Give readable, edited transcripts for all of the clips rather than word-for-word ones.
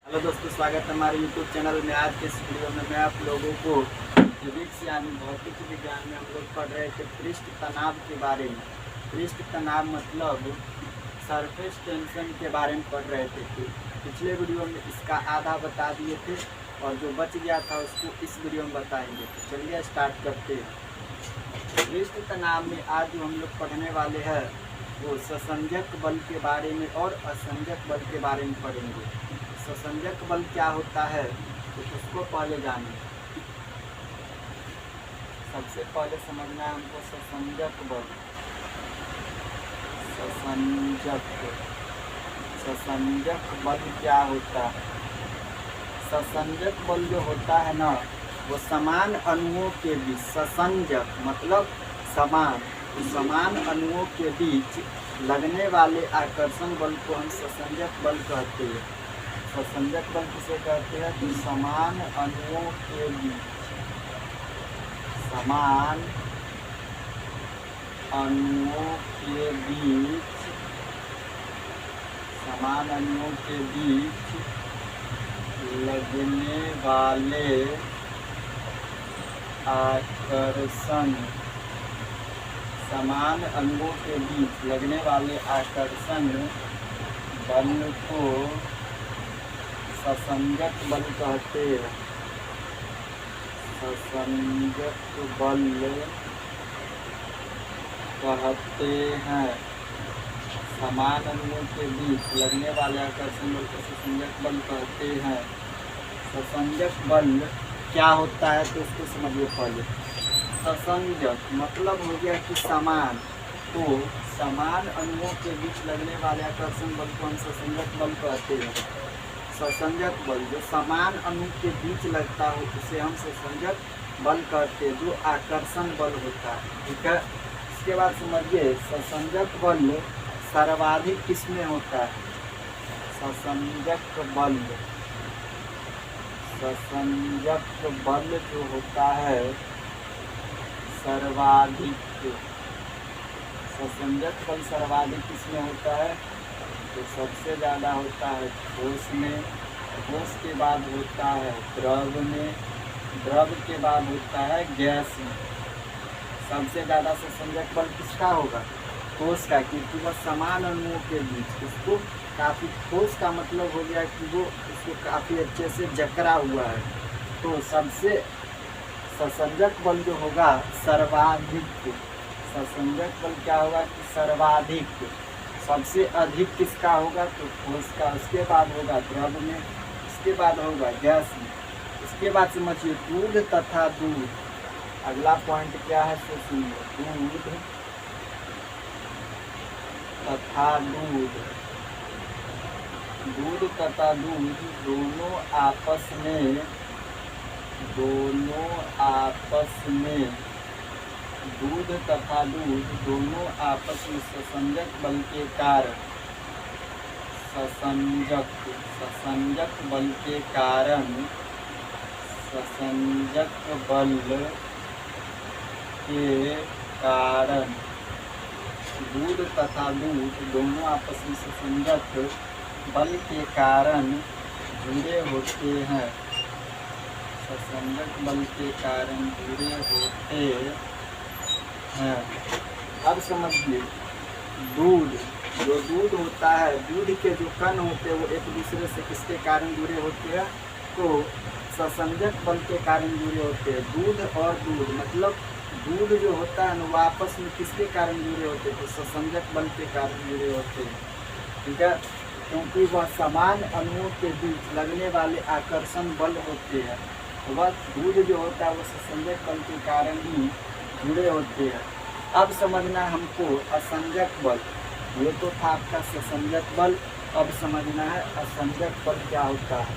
Hello दोस्तों, स्वागत है हमारे यूट्यूब चैनल में। आज के इस वीडियो में मैं आप लोगों को फिजिक्स यानी भौतिक विज्ञान में हम लोग पढ़ रहे थे पृष्ठ तनाव के बारे में। पृष्ठ तनाव मतलब सरफेस टेंशन के बारे में पढ़ रहे थे। पिछले वीडियो में इसका आधा बता दिए थे और जो बच गया था उसको इस वीडियो में बताएंगे। तो चलिए स्टार्ट करते हैं। पृष्ठ तनाव में आज जो हम लोग पढ़ने वाले हैं वो ससंजक बल के बारे में और असंजक बल के बारे में पढ़ेंगे। ससंजक बल क्या होता है तो उसको पहले जानिए। सबसे पहले समझना है हमको ससंजक बल। ससंजक बल क्या होता है? ससंजक बल जो होता है ना, वो समान अणुओं के बीच, ससंजक मतलब समान अणुओं के बीच लगने वाले आकर्षण बल को हम ससंजक बल कहते हैं। ससंजक बल किसे कहते हैं? तो समान अणुओं के बीच, समान अणुओं के बीच लगने वाले आकर्षण, समान अणुओं के बीच लगने वाले आकर्षण बल को ससंजक बल कहते हैं। ससंजक बल कहते हैं। समान अणुओं के बीच लगने वाले आकर्षण बल को ससंजक बल कहते हैं। ससंजक बल क्या होता है तो उसको समझिए पहले। ससंजक मतलब हो गया कि समान, तो समान अणुओं के बीच लगने वाले आकर्षण बल को हम ससंजक बल कहते हैं। ससंजक बल जो समान अणु के बीच लगता हो उसे हम ससंजक बल कहते हैं, जो आकर्षण बल होता है। ठीक है, इसके बाद समझिए ससंजक बल सर्वाधिक किसमें होता है? ससंजक बल जो होता है सर्वाधिक, ससंजक बल सर्वाधिक किसमें होता है? तो सबसे ज़्यादा होता है ठोस में, ठोस के बाद होता है द्रव में, द्रव के बाद होता है गैस में। सबसे ज़्यादा ससंजक बल किसका होगा? ठोस का, क्योंकि वह समान अणुओं के बीच, उसको काफ़ी, ठोस का मतलब हो गया कि वो उसको काफ़ी अच्छे से जकड़ा हुआ है। तो सबसे ससंजक बल जो होगा सर्वाधिक, ससंजक बल क्या होगा कि सर्वाधिक, सबसे अधिक किसका होगा? तो ठोस का, उसके बाद होगा द्रव में, उसके बाद होगा गैस में। इसके बाद समझिए दूध तथा दूध। अगला पॉइंट क्या है तो सुनिए। दूध तथा दूध, दूध तथा दूध दोनों आपस में दूध तथा दूध दोनों आपस में ससंजक बल के कारण, ससंजक बल के कारण, ससंजक बल के कारण दूध तथा दूध दोनों आपस में ससंजक बल के कारण जुड़े होते हैं। ससंजक बल के कारण जुड़े होते हैं। अब समझिए दूध, जो दूध होता है, दूध के जो कण होते हैं वो एक दूसरे से किसके कारण जुड़े होते हैं? तो ससंजक बल के कारण जुड़े होते हैं। दूध और दूध मतलब दूध जो होता है ना वो आपस में किसके कारण जुड़े होते हैं? तो ससंजक बल के कारण जुड़े होते हैं। ठीक है, क्योंकि वह समान अणुओं के बीच लगने वाले आकर्षण बल होते हैं। तो वह दूध जो होता है वो ससंजक बल के कारण ही जुड़े होते हैं। अब समझना हमको असंजक बल। ये तो था आपका ससंजक बल, अब समझना है असंजक बल क्या होता है।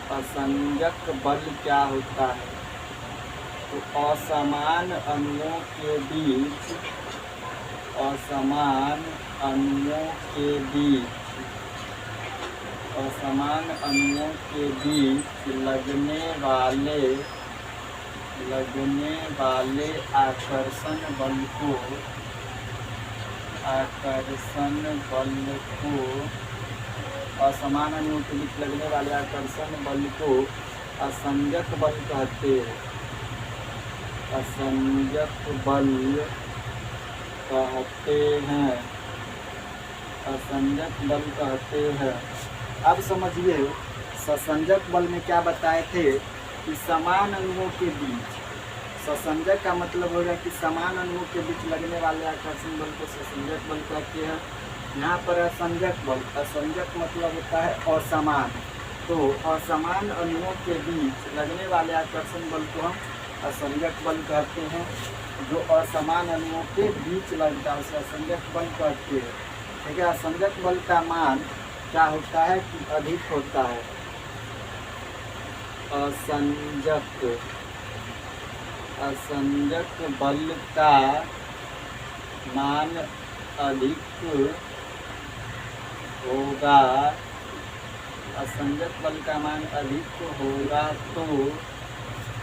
असंजक बल क्या होता है? तो असमान अणुओं के बीच, असमान अणुओं के बीच लगने वाले आकर्षण बल को आकर्षण बल को असमान अणुओं के बीच लगने वाले आकर्षण बल को असंजक बल कहते हैं। असंजक बल कहते हैं। असंजक बल कहते हैं। अब समझिए, ससंजक बल में क्या बताए थे कि समान अणुओं के बीच, ससंजक का मतलब होगा कि समान अणुओं के बीच लगने वाले आकर्षण बल को ससंजक बल कहते हैं। यहाँ पर असंजक बल, असंजक मतलब होता है असमान, तो असमान अणुओं के बीच लगने वाले आकर्षण बल को हम असंजक बल कहते हैं। जो असमान अणुओं के बीच लगता है उसे असंजक बल कहते हैं। ठीक है, असंजक बल का मान क्या होता है कि अधिक होता है। असंजक बल का मान अधिक होगा। असंजक बल का मान अधिक होगा तो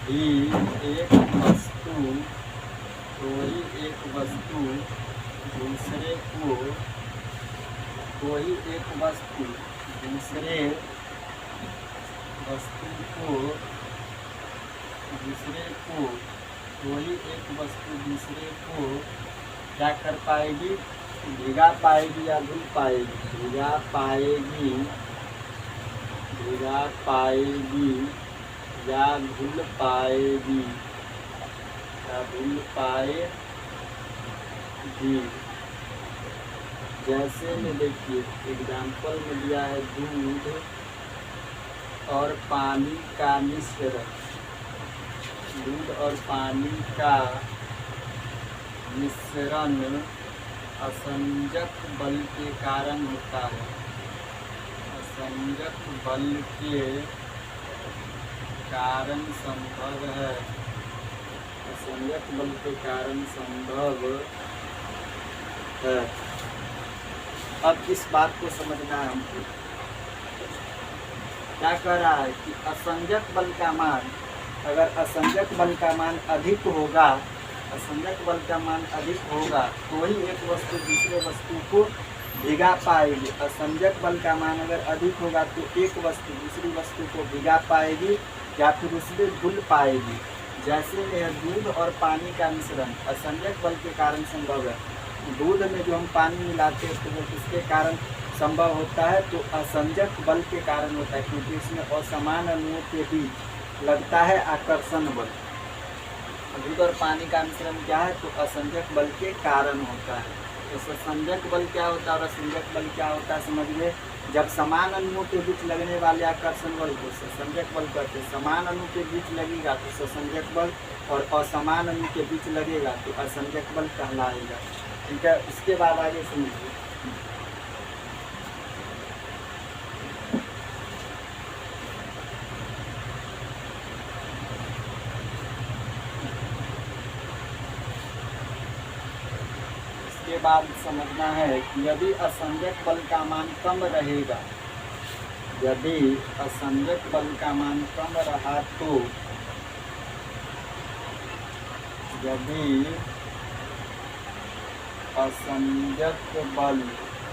ही एक वस्तु दूसरे को कोई एक वस्तु दूसरे को क्या कर पाएगी, भिगा पाएगी या धुल पाएगी। भिगा पाएगी या धुल पाएगी जैसे में देखिए एग्जाम्पल में दिया है दूध और पानी का मिश्रण। दूध और पानी का मिश्रण असंजक बल के कारण होता है। असंजक बल के कारण संभव है। असंजक बल के कारण संभव है। अब इस बात को समझना है हमको। क्या कह रहा है कि असंजक बल का मान, अगर असंजक बल का मान अधिक होगा, असंजक बल का मान अधिक होगा तो ही एक वस्तु दूसरे वस्तु को भिगा पाएगी। असंजक बल का मान अगर अधिक होगा तो एक वस्तु दूसरी वस्तु को भिगा पाएगी या फिर उसमें धुल पाएगी। जैसे में दूध और पानी का मिश्रण असंजक बल के कारण संभव है। दूध में जो हम पानी मिलाते हैं तो वो किसके कारण संभव होता है, तो असंजक बल के कारण होता है, क्योंकि इसमें असमान अणुओं के बीच लगता है आकर्षण बल। दूध और पानी का मिश्रण क्या है, तो असंजक बल के कारण होता है। तो ससंजक बल क्या होता है और असंजक बल क्या होता है समझिए। जब समान अणुओं के बीच लगने वाले आकर्षण बल को ससंजक बल कहते हैं। समान अणु के बीच लगेगा तो ससंजक बल, और असमान अणु के बीच लगेगा तो असंजक बल कहलाएगा। ठीक है, इसके बाद आगे समझिए। इसके बाद समझना है कि यदि असंजक बल का मान कम रहेगा, यदि असंजक बल का मान कम रहा तो, यदि असंजक बल का मान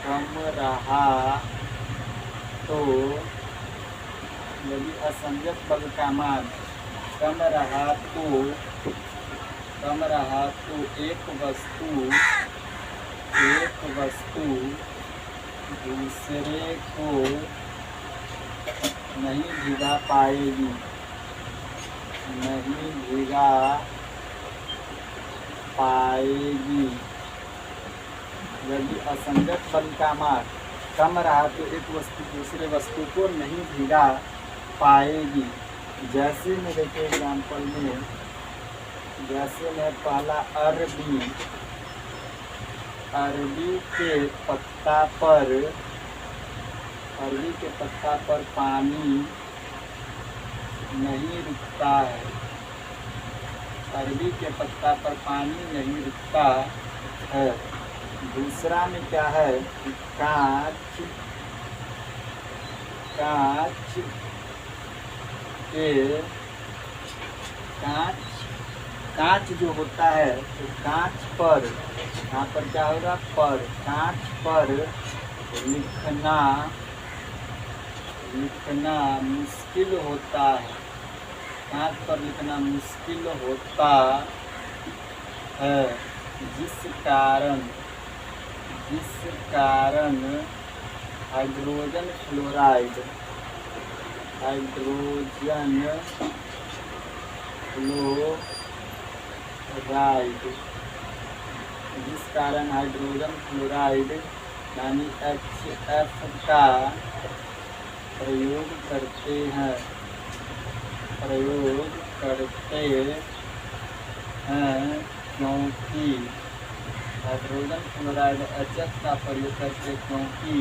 कम रहा तो, यदि असंजक बल का मान कम रहा तो एक वस्तु दूसरे को नहीं भिगा पाएगी, यदि असंजक बल का मान कम रहा तो एक वस्तु दूसरे वस्तु को नहीं भिगा पाएगी। जैसे में देखिए एग्जाम्पल में, जैसे में पहला अरबी के पत्ता पर पानी नहीं रुकता है। अरबी के पत्ता पर पानी नहीं रुकता है। दूसरा में क्या है कि कांच के कांच कांच जो होता है तो कांच पर, यहाँ पर क्या होगा, पर, कांच पर लिखना मुश्किल होता है, कांच पर लिखना मुश्किल होता है, जिस कारण हाइड्रोजन फ्लोराइड जिस कारण हाइड्रोजन फ्लोराइड यानी HF का प्रयोग करते हैं क्योंकि हाइड्रोजन फ्लोराइड HF का प्रयोग करते क्योंकि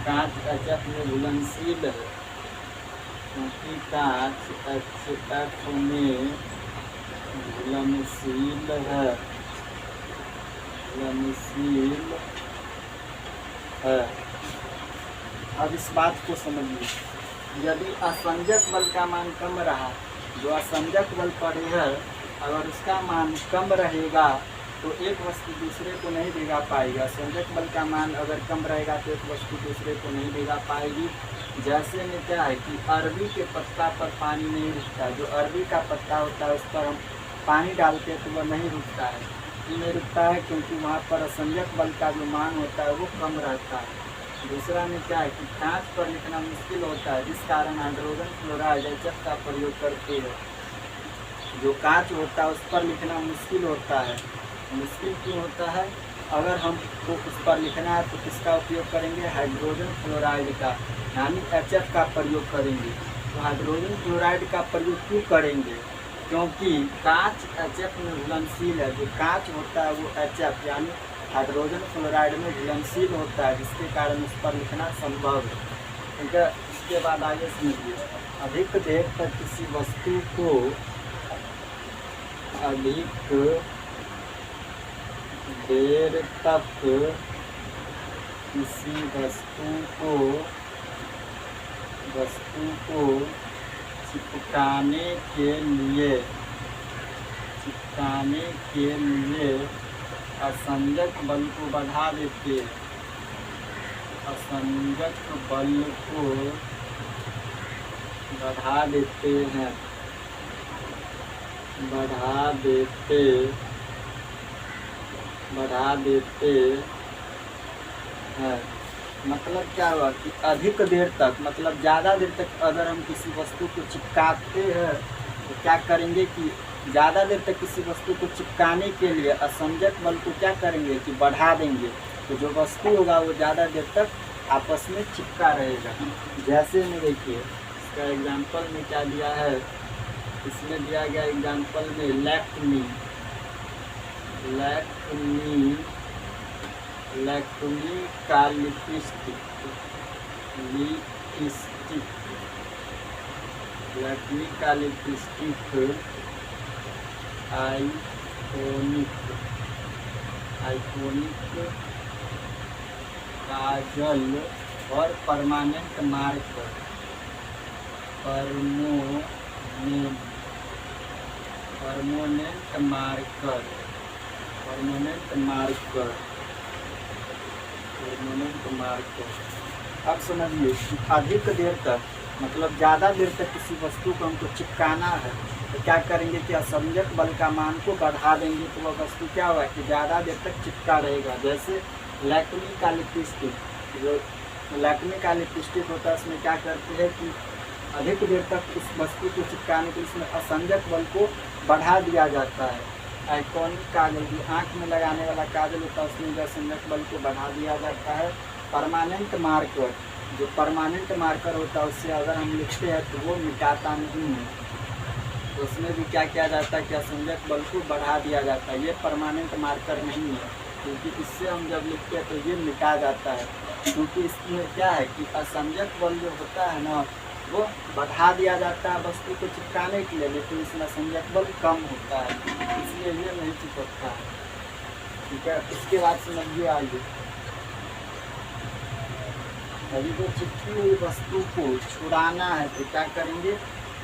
कांच HF में घुलनशील है, क्योंकि कांच HF में घुलनशील है। अब इस बात को समझिए, यदि असंजक बल का मान कम रहा, जो असंजक बल पड़े है अगर उसका मान कम रहेगा तो एक वस्तु दूसरे को नहीं भिगा पाएगा। संजक बल का मान अगर कम रहेगा तो एक वस्तु दूसरे को नहीं भिगा पाएगी। जैसे में क्या है कि अरबी के पत्ता पर पानी नहीं रुकता, जो अरबी का पत्ता होता है उस पर हम पानी डालते हैं तो वह नहीं रुकता है। क्यों नहीं रुकता है? क्योंकि वहाँ पर असंजक बल का जो मान होता है वो कम रहता है। दूसरा में क्या है कि कांच पर लिखना मुश्किल होता है, जिस कारण हाइड्रोजन फ्लोराइड HF का प्रयोग करते हैं। जो कांच होता है उस पर लिखना मुश्किल होता है। मुश्किल क्यों होता है? अगर हमको उस पर लिखना है तो किसका उपयोग करेंगे? हाइड्रोजन फ्लोराइड का, यानी HF का प्रयोग करेंगे। तो हाइड्रोजन फ्लोराइड का प्रयोग क्यों करेंगे? क्योंकि कांच HF में घुलनशील है। जो कांच होता है वो HF यानी हाइड्रोजन फ्लोराइड में घुलनशील होता है, जिसके कारण उस पर लिखना संभव है। ठीक है, इसके बाद आगे समझिए, अधिक देर तक किसी वस्तु को चिपकाने के लिए असंजक बल को बढ़ा देते हैं। मतलब क्या हुआ कि अधिक देर तक, मतलब ज़्यादा देर तक अगर हम किसी वस्तु को चिपकाते हैं तो क्या करेंगे कि ज़्यादा देर तक किसी वस्तु को चिपकाने के लिए असंजक बल को क्या करेंगे कि बढ़ा देंगे। तो जो वस्तु होगा वो ज़्यादा देर तक आपस में चिपका रहेगा। जैसे में देखिए, इसका एग्जाम्पल में क्या दिया है, इसमें दिया गया एग्जाम्पल में लैक्मी का लिपस्टिक आइकोनिक काजल और परमानेंट मार्कर अब समझिए कि अधिक देर तक मतलब ज़्यादा देर तक किसी वस्तु को हमको चिपकाना है तो क्या करेंगे कि असंजक बल का मान को बढ़ा देंगे तो वह वस्तु क्या होगा कि ज़्यादा देर तक चिपका रहेगा। जैसे लैक्मी का लिपस्टिक, जो लैक्मी का लिपस्टिक होता है उसमें क्या करते हैं कि अधिक देर तक उस वस्तु को चिपकाने के लिए इसमें असंजक बल को बढ़ा दिया जाता है। आइकॉनिक काजल, जो आँख में लगाने वाला काजल होता है उसमें जो असंजक बल को बढ़ा दिया जाता है। परमानेंट मार्कर, जो परमानेंट मार्कर होता है उससे अगर हम लिखते हैं तो वो मिटाता नहीं है, तो उसमें भी क्या किया जाता है कि असंजक बल को बढ़ा दिया जाता है। ये परमानेंट मार्कर नहीं है, क्योंकि इससे हम जब लिखते हैं तो ये मिटा जाता है, क्योंकि इसमें क्या है कि असंजक बल जो होता है ना वो बढ़ा दिया जाता है वस्तु को चिपकाने के लिए, लेकिन इसमें असंजक बल कम होता है, इसलिए ये नहीं चिपकता है। ठीक है, इसके बाद समझिए आगे, यदि तो चिपकी हुई वस्तु को छुड़ाना है तो क्या करेंगे,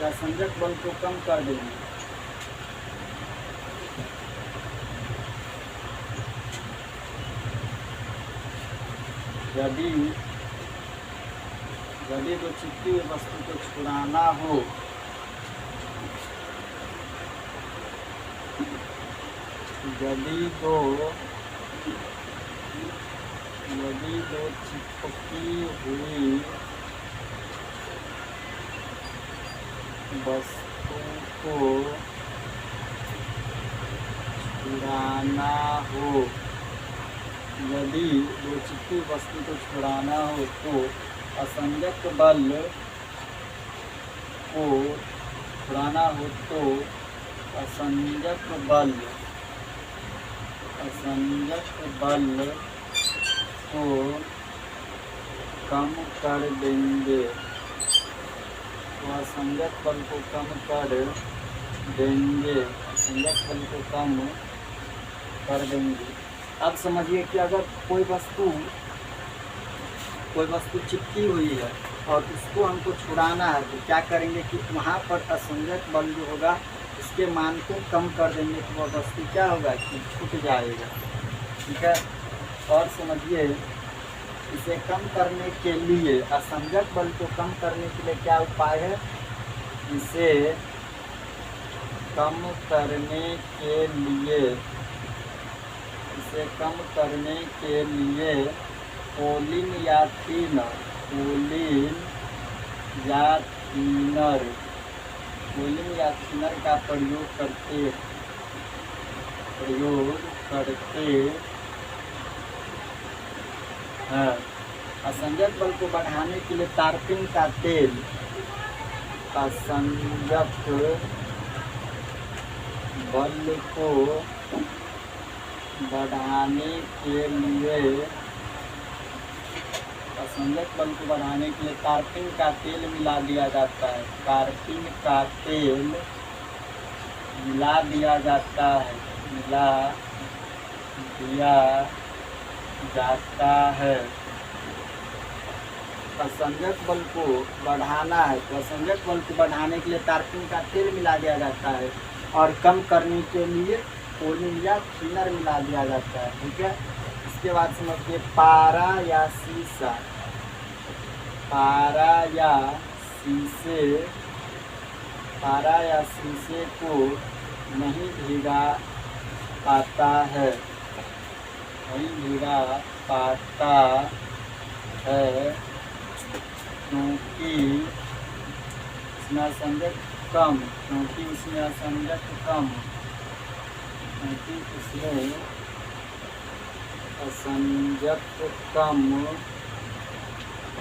या संजक बल को कम कर देंगे। यदि तो चिपकी हुई वस्तु को छुड़ाना हो, यदि दो चिपकी हुई वस्तु को छुड़ाना हो, यदि दो चिपकी वस्तु को छुड़ाना हो तो असंजक बल को छुड़ाना हो तो असंजक बल को कम कर देंगे, तो असंजक बल को कम कर देंगे, असंजक बल को कम कर देंगे। अब समझिए कि अगर कोई वस्तु चिपकी हुई है और उसको हमको छुड़ाना है तो क्या करेंगे कि वहाँ पर असंजक बल जो होगा उसके मान को कम कर देंगे, तो वह वस्तु क्या होगा कि छूट जाएगा। ठीक है, और समझिए इसे कम करने के लिए, असंजक बल को कम करने के लिए क्या उपाय है, इसे कम करने के लिए पोलिन या थिनर का प्रयोग करते हैं। असंजक बल को बढ़ाने के लिए तारपीन का तेल, असंजक बल को बढ़ाने के लिए तारपीन का तेल मिला दिया जाता है, मिला दिया जाता है। असंजक बल को बढ़ाना है तो असंजक बल को बढ़ाने के लिए तारपीन का तेल मिला दिया जाता है और कम करने के लिए पोलिन या थिनर मिला दिया जाता है। ठीक है, इसके बाद समझिए पारा या शीशे को नहीं भीगा पाता है, क्योंकि इसमें असंजक कम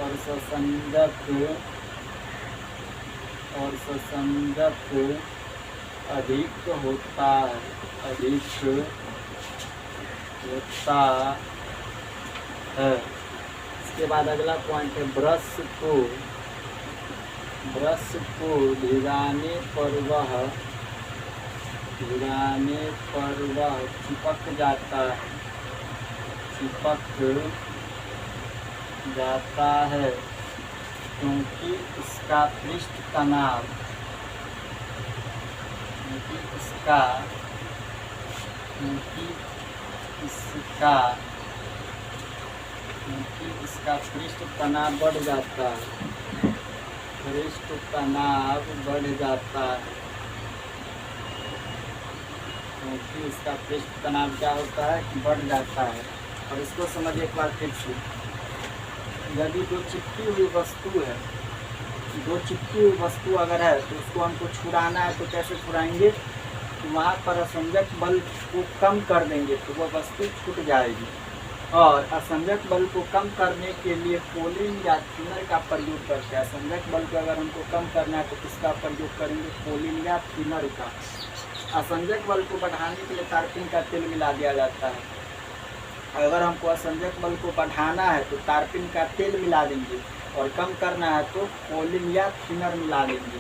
और ससंजक अधिक होता है। इसके बाद अगला पॉइंट है ब्रश को भिगाने पर वह चिपक जाता है, क्योंकि इसका पृष्ठ तनाव बढ़ जाता है, क्योंकि इसका पृष्ठ तनाव क्या होता है कि बढ़ जाता है। और इसको समझिए एक बार फिर से, यदि दो चिपकी हुई वस्तु अगर है तो उसको हमको छुड़ाना है तो कैसे छुड़ाएंगे, तो वहाँ पर असंजक बल को कम कर देंगे तो वह वस्तु छूट जाएगी। और असंजक बल को कम करने के लिए पोलिन या थिनर का प्रयोग करते हैं। असंजक बल को अगर हमको कम करना है तो किसका प्रयोग करेंगे, पोलिन या थिनर का। असंजक बल को बढ़ाने के लिए तारपीन का तेल मिला दिया जाता है। अगर हमको असंजक बल को बढ़ाना है तो तारपीन का तेल मिला देंगे और कम करना है तो पोलिन या थिनर मिला देंगे।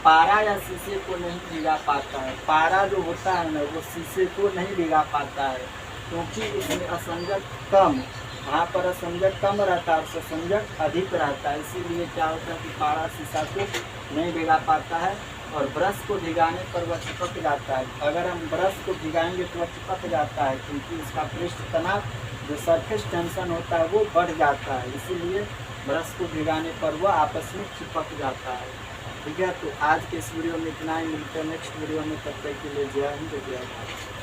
पारा या शीशे को नहीं भिगा पाता है, पारा जो होता है ना वो शीशे को नहीं भिगा पाता है, क्योंकि इसमें असंजक कम, वहाँ पर असंजक कम रहता है और ससंजक अधिक रहता है। इसीलिए क्या होता है कि पारा शीशा को नहीं भिगा पाता है और ब्रश को भिगाने पर वह चिपक जाता है। अगर हम ब्रश को भिगाएंगे तो वह चिपक जाता है, क्योंकि उसका पृष्ठ तनाव जो सरफेस टेंशन होता है वो बढ़ जाता है, इसीलिए ब्रश को भिगाने पर वह आपस में चिपक जाता है। ठीक है, तो आज के इस वीडियो में इतना ही, मिलते हैं नेक्स्ट वीडियो में, तब तक के लिए जय हिंद जय भारत।